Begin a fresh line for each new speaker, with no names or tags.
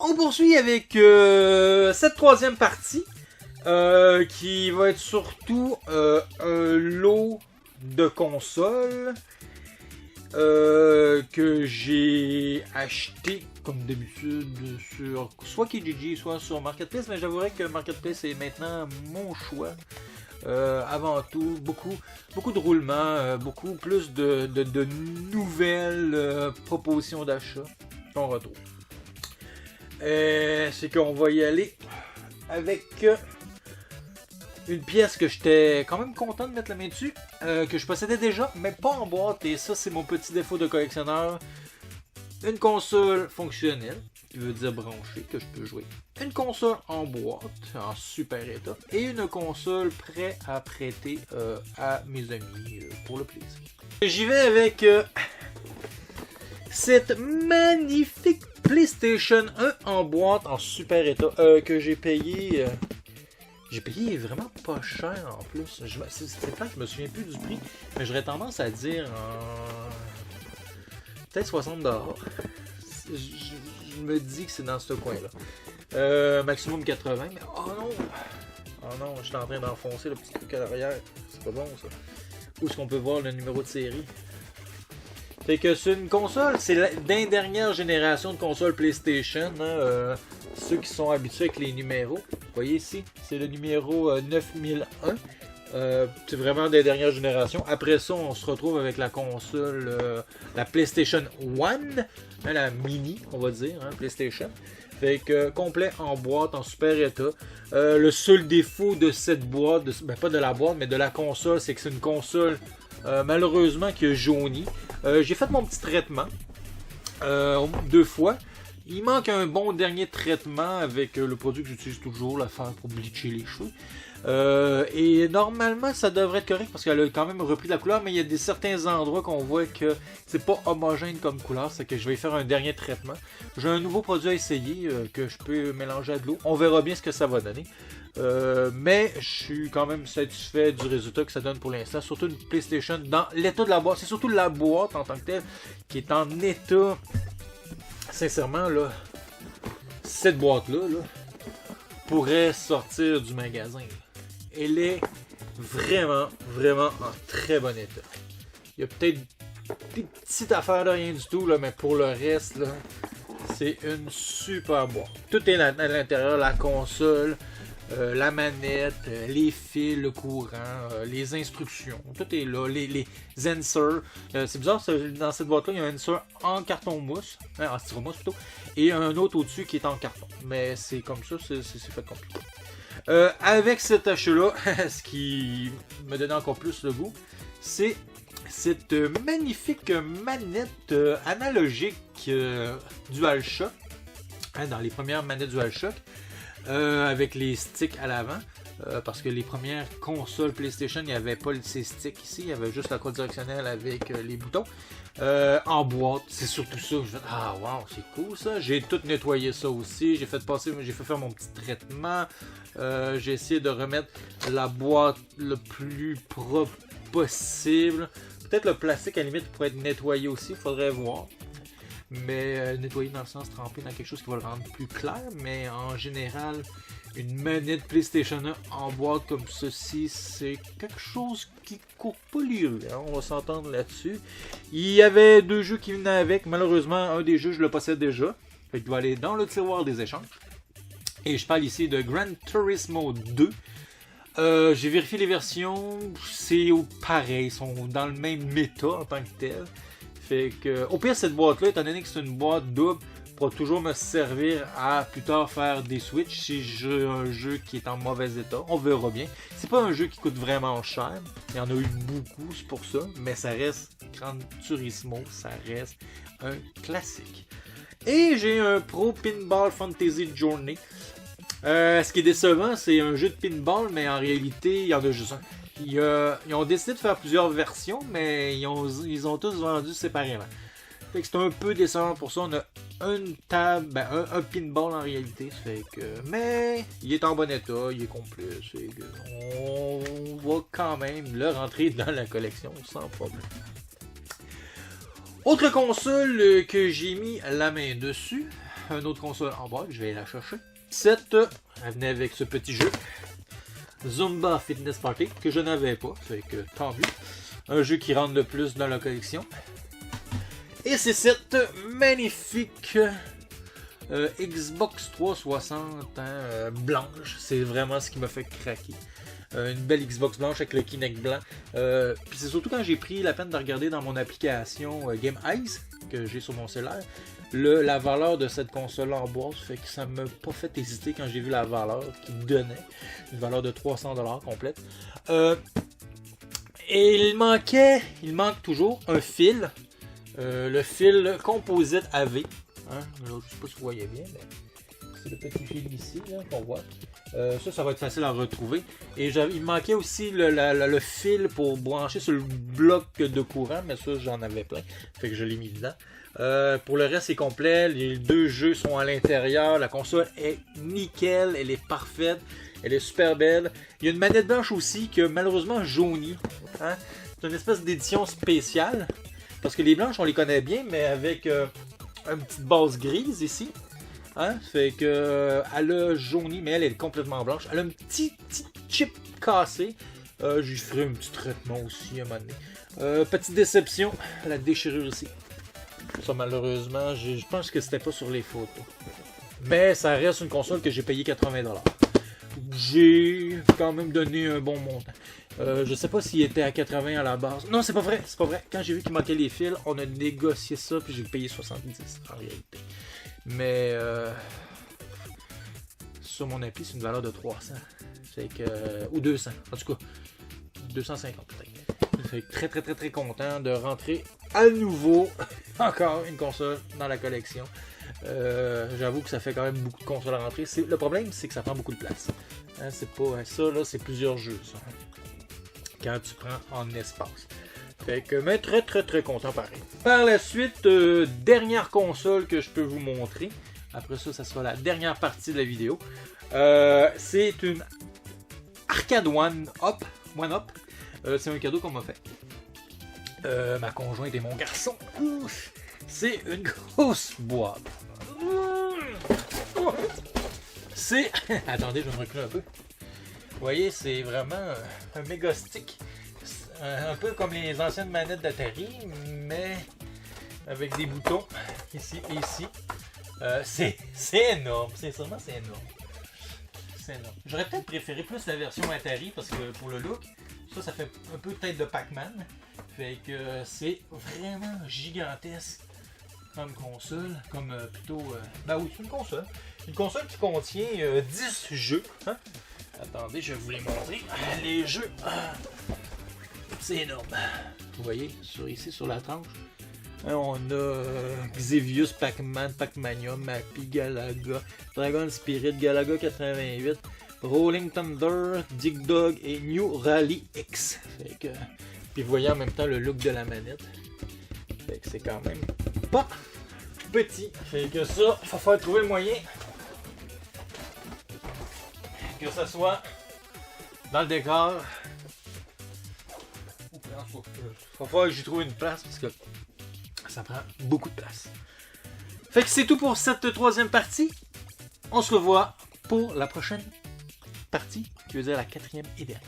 On poursuit avec cette troisième partie qui va être surtout un lot de consoles que j'ai acheté comme d'habitude sur soit Kijiji soit sur Marketplace, mais j'avouerais que Marketplace est maintenant mon choix. Avant tout, beaucoup de roulements, beaucoup plus de nouvelles propositions d'achat qu'on retrouve. C'est qu'on va y aller avec une pièce que j'étais quand même content de mettre la main dessus, que je possédais déjà, mais pas en boîte, et ça c'est mon petit défaut de collectionneur. Une console fonctionnelle, qui veut dire branchée, que je peux jouer. Une console en boîte, en super état, et une console prête à prêter à mes amis pour le plaisir. J'y vais avec cette magnifique PlayStation 1 en boîte, en super état, que j'ai payé... J'ai payé vraiment pas cher en plus. C'est clair que je me souviens plus du prix, mais j'aurais tendance à dire peut-être 60$. Je me dis que c'est dans ce coin-là. Maximum 80$, mais oh non! Oh non, je suis en train d'enfoncer le petit truc à l'arrière. C'est pas bon ça. Où est-ce qu'on peut voir le numéro de série? Fait que c'est une console, c'est d'une dernière génération de consoles PlayStation. Hein, ceux qui sont habitués avec les numéros. Vous voyez ici, c'est le numéro 9001. C'est vraiment des dernières générations. Après ça, on se retrouve avec la console, la PlayStation 1, hein, la mini, on va dire, hein, PlayStation. Fait que complet en boîte, en super état. Le seul défaut de cette boîte, pas de la boîte, mais de la console, c'est que c'est une console malheureusement qui a jauni. J'ai fait mon petit traitement 2 fois. Il manque un bon dernier traitement avec le produit que j'utilise toujours, la fer pour bleacher les cheveux. Et normalement, ça devrait être correct parce qu'elle a quand même repris de la couleur, mais il y a certains endroits qu'on voit que c'est pas homogène comme couleur, c'est que je vais faire un dernier traitement. J'ai un nouveau produit à essayer que je peux mélanger à de l'eau. On verra bien ce que ça va donner. Mais je suis quand même satisfait du résultat que ça donne pour l'instant. Surtout une PlayStation dans l'état de la boîte. C'est surtout la boîte en tant que telle qui est en état... Sincèrement, là, cette boîte-là pourrait sortir du magasin. Elle est vraiment en très bon état. Il y a peut-être des petites affaires de rien du tout, là, mais pour le reste, là, c'est une super boîte. Tout est à l'intérieur, la console, la manette, les fils, le courant, les instructions. Tout est là, les inserts. C'est bizarre, dans cette boîte-là, il y a un insert en carton mousse, en styromousse plutôt, et un autre au-dessus qui est en carton. Mais c'est comme ça, c'est fait compliqué. Avec cet achat-là, ce qui me donne encore plus le goût, c'est cette magnifique manette analogique DualShock, hein, dans les premières manettes DualShock, avec les sticks à l'avant. Parce que les premières consoles PlayStation, il n'y avait pas ces sticks ici, il y avait juste la croix directionnelle avec les boutons. En boîte, c'est surtout ça. Je fais, ah wow, c'est cool ça. J'ai tout nettoyé ça aussi. J'ai fait faire mon petit traitement. J'ai essayé de remettre la boîte le plus propre possible. Peut-être le plastique à la limite pourrait être nettoyé aussi, il faudrait voir. Mais nettoyer dans le sens tremper dans quelque chose qui va le rendre plus clair. Mais en général, une manette PlayStation 1 en boîte comme ceci, c'est quelque chose qui court pas les rues. Hein? On va s'entendre là-dessus. Il y avait 2 jeux qui venaient avec. Malheureusement, un des jeux, je le possède déjà. Fait qu'il va aller dans le tiroir des échanges. Et je parle ici de Gran Turismo 2. J'ai vérifié les versions. C'est pareil. Ils sont dans le même méta en tant que tel. Fait que, au pire, cette boîte-là, étant donné que c'est une boîte double, pourra toujours me servir à plus tard faire des switches si j'ai un jeu qui est en mauvais état. On verra bien. C'est pas un jeu qui coûte vraiment cher. Il y en a eu beaucoup, c'est pour ça. Mais ça reste Gran Turismo. Ça reste un classique. Et j'ai un Pro Pinball Fantasy Journey. Ce qui est décevant, c'est un jeu de pinball, mais en réalité, il y en a juste un. Ils ont décidé de faire plusieurs versions, mais ils ont tous vendu séparément. Fait que c'est un peu décevant pour ça. On a une table, un pinball en réalité. Fait que, mais il est en bon état, il est complet. On va quand même le rentrer dans la collection sans problème. Autre console que j'ai mis la main dessus, une autre console en boîte, je vais la chercher. Cette, elle venait avec ce petit jeu. Zumba Fitness Party, que je n'avais pas, fait que tant mieux. Un jeu qui rentre de plus dans la collection. Et c'est cette magnifique Xbox 360 blanche. C'est vraiment ce qui m'a fait craquer. Une belle Xbox blanche avec le Kinect blanc. Puis c'est surtout quand j'ai pris la peine de regarder dans mon application Game Eyes, que j'ai sur mon cellulaire, la valeur de cette console en boîte, fait que ça m'a pas fait hésiter quand j'ai vu la valeur qu'il donnait. Une valeur de 300$ complète. Et il manque toujours un fil. Le fil composite AV. Hein? Je sais pas si vous voyez bien, mais c'est le petit fil ici qu'on voit. Ça va être facile à retrouver. Et il manquait aussi le fil pour brancher sur le bloc de courant, mais ça j'en avais plein. Fait que je l'ai mis dedans. Pour le reste c'est complet, les deux jeux sont à l'intérieur, la console est nickel, elle est parfaite, elle est super belle. Il y a une manette blanche aussi qui a malheureusement jauni. Hein? C'est une espèce d'édition spéciale, parce que les blanches on les connaît bien, mais avec une petite base grise ici. Hein? Fait que elle a jauni, mais elle est complètement blanche. Elle a un petit chip cassé. J'y ferai un petit traitement aussi à un moment donné. Petite déception, la déchirure ici. Ça malheureusement, je pense que c'était pas sur les photos. Mais ça reste une console que j'ai payé 80$. J'ai quand même donné un bon montant. Je sais pas s'il était à 80 à la base. Non, c'est pas vrai, c'est pas vrai. Quand j'ai vu qu'il manquait les fils, on a négocié ça puis j'ai payé 70$ en réalité. Mais sur mon appli, c'est une valeur de 300. C'est que ou 200. En tout cas, 250 peut-être. Je suis très content de rentrer à nouveau encore une console dans la collection. J'avoue que ça fait quand même beaucoup de consoles à rentrer. Le problème, c'est que ça prend beaucoup de place. Hein, c'est pas ça, là, c'est plusieurs jeux, ça. Quand tu prends en espace. Fait que, mais très content pareil. Par la suite, dernière console que je peux vous montrer. Après ça, ça sera la dernière partie de la vidéo. C'est une Arcade One Up. C'est un cadeau qu'on m'a fait. Ma conjointe et mon garçon. C'est une grosse boîte. C'est... Attendez, je vais me reculer un peu. Vous voyez, c'est vraiment un méga stick. Un peu comme les anciennes manettes d'Atari, mais avec des boutons ici et ici. C'est énorme, sincèrement c'est énorme. C'est énorme. J'aurais peut-être préféré plus la version Atari parce que pour le look, ça fait un peu tête de Pac-Man. Fait que c'est vraiment gigantesque comme console, comme plutôt... ben oui, c'est une console. Une console qui contient 10 jeux. Hein? Attendez, je vais vous les montrer. Les jeux... C'est énorme. Vous voyez, ici sur la tranche, hein, on a Xevious, Pac-Man, Pac-Mania, Mappy, Galaga, Dragon Spirit, Galaga 88, Rolling Thunder, Dig Dog et New Rally X. Fait que, puis vous voyez en même temps le look de la manette. Fait que c'est quand même pas petit. Fait que ça, il va falloir trouver le moyen que ça soit dans le décor. Il va falloir que j'y trouve une place parce que ça prend beaucoup de place. Fait que c'est tout pour cette troisième partie. On se revoit pour la prochaine partie, qui veut dire la quatrième et dernière.